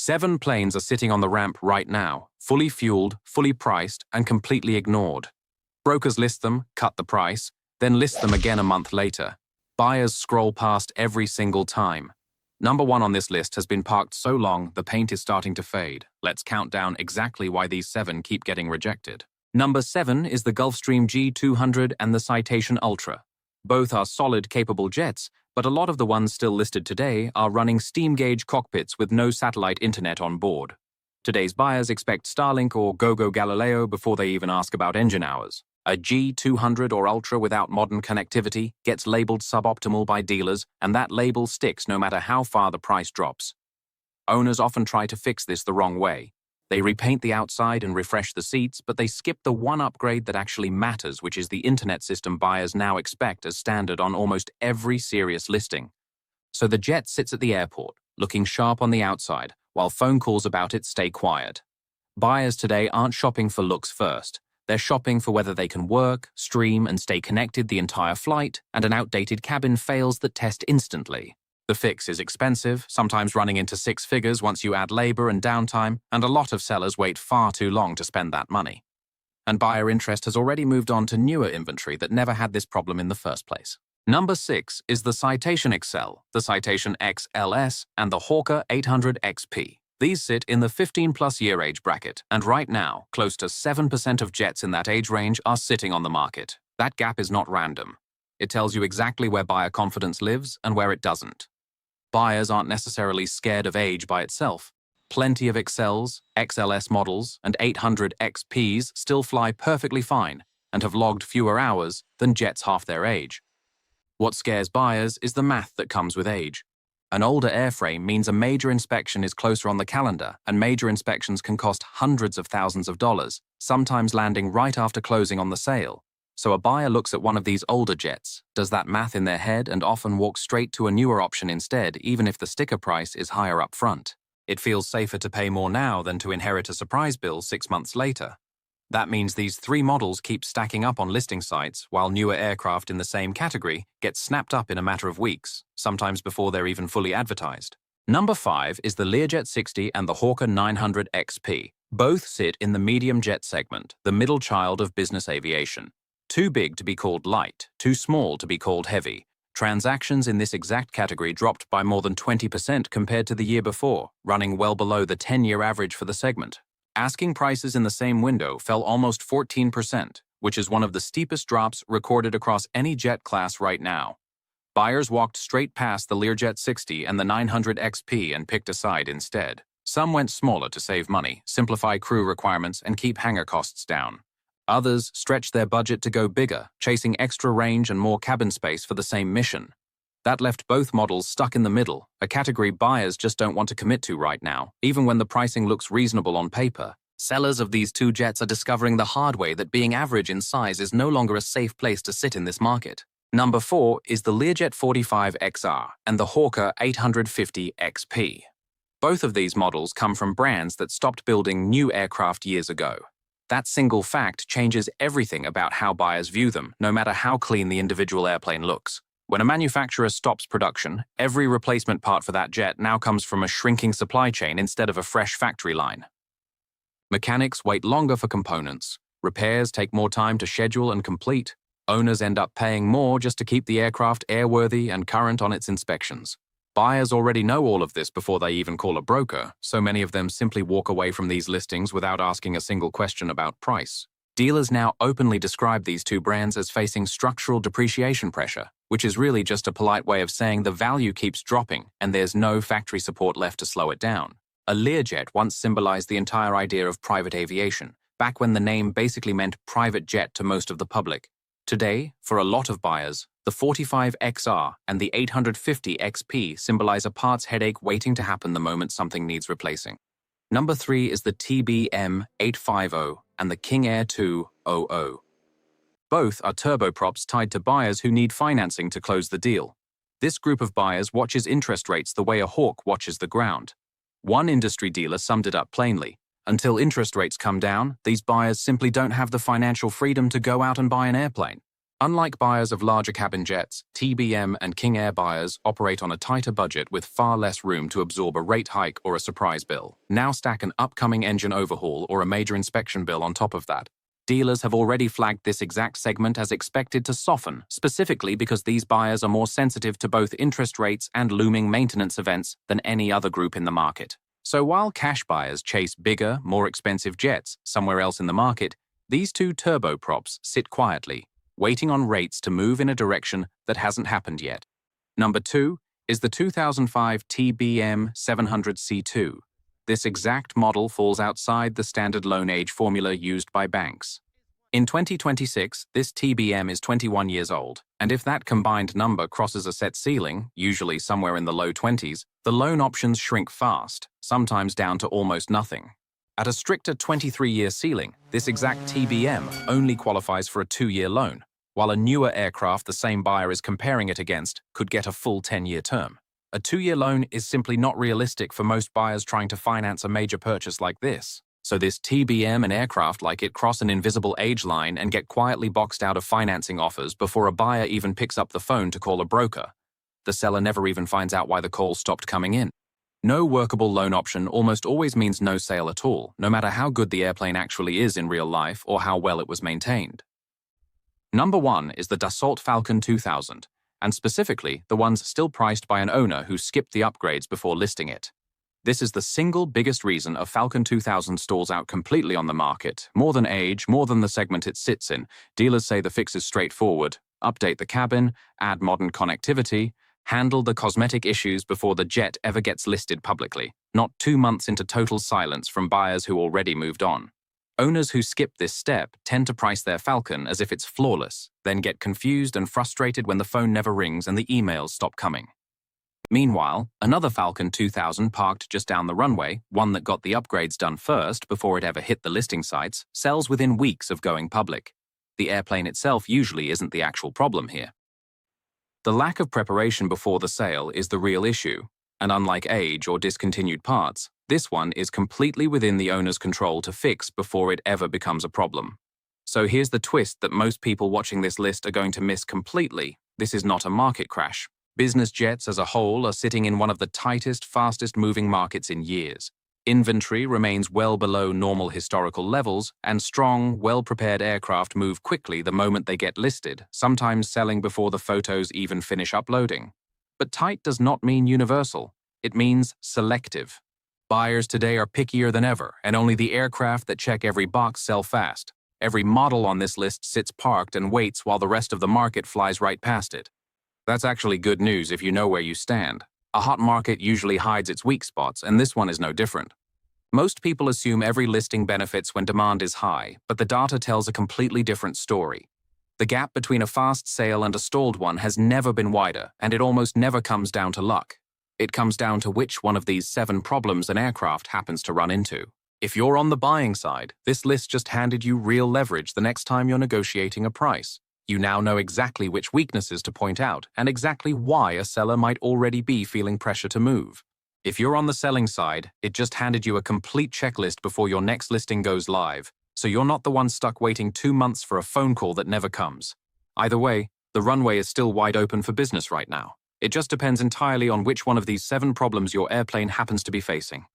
7 planes are sitting on the ramp right now, fully fueled, fully priced, and completely ignored. Brokers list them, cut the price, then list them again a month later. Buyers scroll past every single time. Number 1 on this list has been parked so long the paint is starting to fade. Let's count down exactly why these 7 keep getting rejected. Number 7 is the Gulfstream G200 and the Citation Ultra. Both are solid, capable jets, but a lot of the ones still listed today are running steam gauge cockpits with no satellite internet on board. Today's buyers expect Starlink or Gogo Galileo before they even ask about engine hours. A G200 or Ultra without modern connectivity gets labeled suboptimal by dealers, and that label sticks no matter how far the price drops. Owners often try to fix this the wrong way. They repaint the outside and refresh the seats, but they skip the one upgrade that actually matters, which is the internet system buyers now expect as standard on almost every serious listing. So the jet sits at the airport, looking sharp on the outside, while phone calls about it stay quiet. Buyers today aren't shopping for looks first. They're shopping for whether they can work, stream, and stay connected the entire flight, and an outdated cabin fails that test instantly. The fix is expensive, sometimes running into 6 figures once you add labor and downtime, and a lot of sellers wait far too long to spend that money. And buyer interest has already moved on to newer inventory that never had this problem in the first place. Number 6 is the Citation Excel, the Citation XLS, and the Hawker 800 XP. These sit in the 15-plus year age bracket, and right now, close to 7% of jets in that age range are sitting on the market. That gap is not random. It tells you exactly where buyer confidence lives and where it doesn't. Buyers aren't necessarily scared of age by itself. Plenty of XLs, XLS models, and 800 XPs still fly perfectly fine and have logged fewer hours than jets half their age. What scares buyers is the math that comes with age. An older airframe means a major inspection is closer on the calendar, and major inspections can cost hundreds of thousands of dollars, sometimes landing right after closing on the sale. So a buyer looks at one of these older jets, does that math in their head, and often walks straight to a newer option instead, even if the sticker price is higher up front. It feels safer to pay more now than to inherit a surprise bill 6 months later. That means these 3 models keep stacking up on listing sites, while newer aircraft in the same category get snapped up in a matter of weeks, sometimes before they're even fully advertised. Number 5 is the Learjet 60 and the Hawker 900 XP. Both sit in the medium jet segment, the middle child of business aviation. Too big to be called light, too small to be called heavy. Transactions in this exact category dropped by more than 20% compared to the year before, running well below the 10-year average for the segment. Asking prices in the same window fell almost 14%, which is one of the steepest drops recorded across any jet class right now. Buyers walked straight past the Learjet 60 and the 900 XP and picked a side instead. Some went smaller to save money, simplify crew requirements, and keep hangar costs down. Others stretched their budget to go bigger, chasing extra range and more cabin space for the same mission. That left both models stuck in the middle, a category buyers just don't want to commit to right now, even when the pricing looks reasonable on paper. Sellers of these 2 jets are discovering the hard way that being average in size is no longer a safe place to sit in this market. Number 4 is the Learjet 45 XR and the Hawker 850 XP. Both of these models come from brands that stopped building new aircraft years ago. That single fact changes everything about how buyers view them, no matter how clean the individual airplane looks. When a manufacturer stops production, every replacement part for that jet now comes from a shrinking supply chain instead of a fresh factory line. Mechanics wait longer for components. Repairs take more time to schedule and complete. Owners end up paying more just to keep the aircraft airworthy and current on its inspections. Buyers already know all of this before they even call a broker, so many of them simply walk away from these listings without asking a single question about price. Dealers now openly describe these 2 brands as facing structural depreciation pressure, which is really just a polite way of saying the value keeps dropping and there's no factory support left to slow it down. A Learjet once symbolized the entire idea of private aviation, back when the name basically meant private jet to most of the public. Today, for a lot of buyers, the 45 XR and the 850 XP symbolize a parts headache waiting to happen the moment something needs replacing. Number 3 is the TBM 850 and the King Air 200. Both are turboprops tied to buyers who need financing to close the deal. This group of buyers watches interest rates the way a hawk watches the ground. One industry dealer summed it up plainly. Until interest rates come down, these buyers simply don't have the financial freedom to go out and buy an airplane. Unlike buyers of larger cabin jets, TBM and King Air buyers operate on a tighter budget with far less room to absorb a rate hike or a surprise bill. Now stack an upcoming engine overhaul or a major inspection bill on top of that. Dealers have already flagged this exact segment as expected to soften, specifically because these buyers are more sensitive to both interest rates and looming maintenance events than any other group in the market. So while cash buyers chase bigger, more expensive jets somewhere else in the market, these two turboprops sit quietly, waiting on rates to move in a direction that hasn't happened yet. Number 2 is the 2005 TBM 700C2. This exact model falls outside the standard loan age formula used by banks. In 2026, this TBM is 21 years old, and if that combined number crosses a set ceiling, usually somewhere in the low 20s, the loan options shrink fast, sometimes down to almost nothing. At a stricter 23-year ceiling, this exact TBM only qualifies for a 2-year loan, while a newer aircraft the same buyer is comparing it against could get a full 10-year term. A 2-year loan is simply not realistic for most buyers trying to finance a major purchase like this. So this TBM and aircraft like it cross an invisible age line and get quietly boxed out of financing offers before a buyer even picks up the phone to call a broker. The seller never even finds out why the call stopped coming in. No workable loan option almost always means no sale at all, no matter how good the airplane actually is in real life or how well it was maintained. Number 1 is the Dassault Falcon 2000. And specifically, the ones still priced by an owner who skipped the upgrades before listing it. This is the single biggest reason a Falcon 2000 stalls out completely on the market, more than age, more than the segment it sits in. Dealers say the fix is straightforward: update the cabin, add modern connectivity, handle the cosmetic issues before the jet ever gets listed publicly, not 2 months into total silence from buyers who already moved on. Owners who skip this step tend to price their Falcon as if it's flawless, then get confused and frustrated when the phone never rings and the emails stop coming. Meanwhile, another Falcon 2000 parked just down the runway, one that got the upgrades done first before it ever hit the listing sites, sells within weeks of going public. The airplane itself usually isn't the actual problem here. The lack of preparation before the sale is the real issue, and unlike age or discontinued parts, this one is completely within the owner's control to fix before it ever becomes a problem. So here's the twist that most people watching this list are going to miss completely. This is not a market crash. Business jets as a whole are sitting in one of the tightest, fastest moving markets in years. Inventory remains well below normal historical levels, and strong, well-prepared aircraft move quickly the moment they get listed, sometimes selling before the photos even finish uploading. But tight does not mean universal. It means selective. Buyers today are pickier than ever, and only the aircraft that check every box sell fast. Every model on this list sits parked and waits while the rest of the market flies right past it. That's actually good news if you know where you stand. A hot market usually hides its weak spots, and this one is no different. Most people assume every listing benefits when demand is high, but the data tells a completely different story. The gap between a fast sale and a stalled one has never been wider, and it almost never comes down to luck. It comes down to which one of these 7 problems an aircraft happens to run into. If you're on the buying side, this list just handed you real leverage the next time you're negotiating a price. You now know exactly which weaknesses to point out and exactly why a seller might already be feeling pressure to move. If you're on the selling side, it just handed you a complete checklist before your next listing goes live, so you're not the one stuck waiting 2 months for a phone call that never comes. Either way, the runway is still wide open for business right now. It just depends entirely on which one of these 7 problems your airplane happens to be facing.